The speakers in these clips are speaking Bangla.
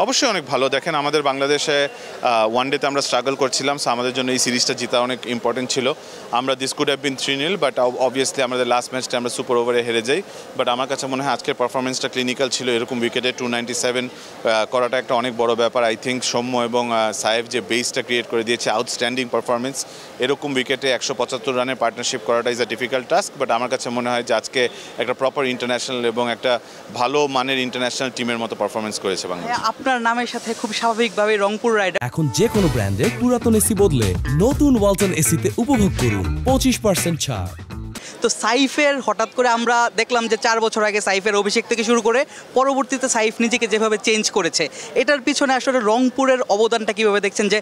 অবশ্যই অনেক ভালো। দেখেন আমাদের বাংলাদেশে ওয়ানডেতে আমরা স্ট্রাগল করছিলাম, সো আমাদের জন্য এই সিরিজটা জিতা অনেক ইম্পর্টেন্ট ছিল। আমরা this could have been 3-0, but obviously আমাদের লাস্ট ম্যাচটা আমরা সুপার ওভারে হেরে যাই। বাট আমার কাছে মনে হয় আজকের পারফরমেন্সটা ক্লিনিক্যাল ছিল। এরকম উইকেটে 297 করাটা একটা অনেক বড় ব্যাপার। আই থিঙ্ক সৌম্য এবং সাইফ যে বেসটা ক্রিয়েট করে দিয়েছে, আউটস্ট্যান্ডিং পারফরমেন্স। এরকম উইকেটে 175 রানের পার্টনারশিপ করাটা is a difficult task, but আমার কাছে মনে হয় যে আজকে একটা প্রপার ইন্টারন্যাশনাল এবং একটা ভালো মানের ইন্টারন্যাশনাল টিমের মতো পারফরমেন্স করেছে বাংলাদেশ। আপনার নামের সাথে খুব স্বাভাবিকভাবে রংপুর রাইডার। এখন যে কোনো ব্র্যান্ডের পুরাতন এসি বদলে নতুন ওয়ালটন এসিতে উপভোগ করুন 25% ছাড়। তো সাইফের হঠাৎ করে আমরা দেখলাম যে 4 বছর আগে সাইফের অভিষেক থেকে শুরু করে পরবর্তীতে সাইফ নিজেকে যেভাবে চেঞ্জ করেছে, এটার পিছনে আসলে রংপুরের অবদানটা কিভাবে দেখছেন? যে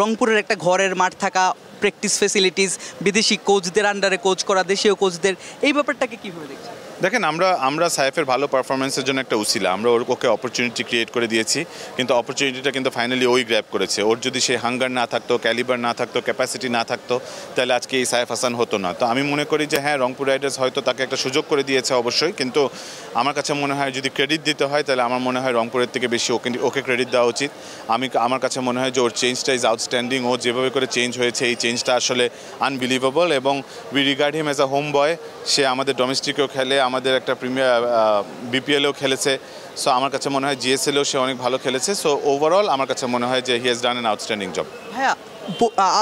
রংপুরের একটা ঘরের মাঠ থাকা, প্র্যাকটিস ফেসিলিটিস, বিদেশি কোচদের আন্ডারে কোচ করা, দেশীয় কোচদের, এই ব্যাপারটাকে কীভাবে দেখছেন? দেখেন আমরা সাইফের ভালো পারফরমেন্সের জন্য একটা উসিলা, আমরা ওকে অপরচুনিটি ক্রিয়েট করে দিয়েছি, কিন্তু অপরচুনিটিটা কিন্তু ফাইনালি ওই গ্র্যাব করেছে। ওর যদি সে হাঙ্গার না থাকতো, ক্যালিবার না থাকতো, ক্যাপাসিটি না থাকতো, তাহলে আজকে এই সাইফ হাসান হতো না। তো আমি মনে করি যে হ্যাঁ, রংপুর রাইডার্স হয়তো তাকে একটা সুযোগ করে দিয়েছে অবশ্যই, কিন্তু আমার কাছে মনে হয় যদি ক্রেডিট দিতে হয় তাহলে আমার মনে হয় রংপুরের থেকে বেশি ওকে ক্রেডিট দেওয়া উচিত। আমার কাছে মনে হয় যে ওর চেঞ্জটা ইজ আউটস্ট্যান্ডিং। ও যেভাবে করে চেঞ্জ হয়েছে, এই চেঞ্জটা আসলে আনবিলিভেবল, এবং we regard him as a home boy. সে আমাদের ডোমেস্টিকেও খেলে, আমাদের একটা প্রিমিয়ার বিপিএলেও খেলেছে। সো আমার কাছে মনে হয় জিএসএলেও সে অনেক ভালো খেলেছে। সো ওভারঅল আমার কাছে মনে হয় যে he has done an outstanding job. হ্যাঁ,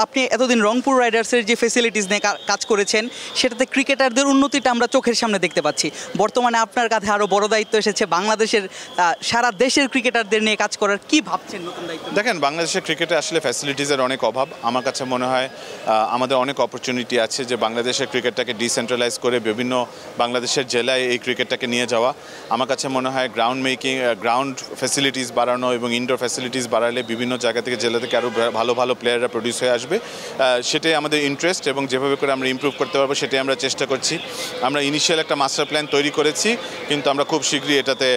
আপনি এতদিন রংপুর রাইডার্সের যে ফেসিলিটিস নিয়ে কাজ করেছেন, সেটাতে ক্রিকেটারদের উন্নতিটা আমরা চোখের সামনে দেখতে পাচ্ছি। বর্তমানে আপনার কাছে আরও বড় দায়িত্ব এসেছে, বাংলাদেশের সারা দেশের ক্রিকেটারদের নিয়ে কাজ করার। কি ভাবছেন নতুন দায়িত্ব? দেখেন, বাংলাদেশের ক্রিকেটে আসলে ফ্যাসিলিটিসের অনেক অভাব। আমার কাছে মনে হয় আমাদের অনেক অপরচুনিটি আছে যে বাংলাদেশের ক্রিকেটটাকে ডিসেন্ট্রালাইজ করে বিভিন্ন বাংলাদেশের জেলায় এই ক্রিকেটটাকে নিয়ে যাওয়া। আমার কাছে মনে হয় গ্রাউন্ড ফ্যাসিলিটিস বাড়ানো এবং ইনডোর ফ্যাসিলিটিস বাড়ালে বিভিন্ন জায়গা থেকে, জেলা থেকে আরও ভালো ভালো প্লেয়াররা প্রডিউস হয়ে আসবে। সেটাই আমাদের ইন্টারেস্ট, এবং যেভাবে করে আমরা ইমপ্রুভ করতে পারবো সেটাই আমরা চেষ্টা করছি। আমরা ইনিশিয়াল একটা মাস্টার প্ল্যান তৈরি করেছি, কিন্তু আমরা খুব শীঘ্রই এটাতে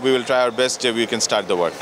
we will try our best যে we can start the work.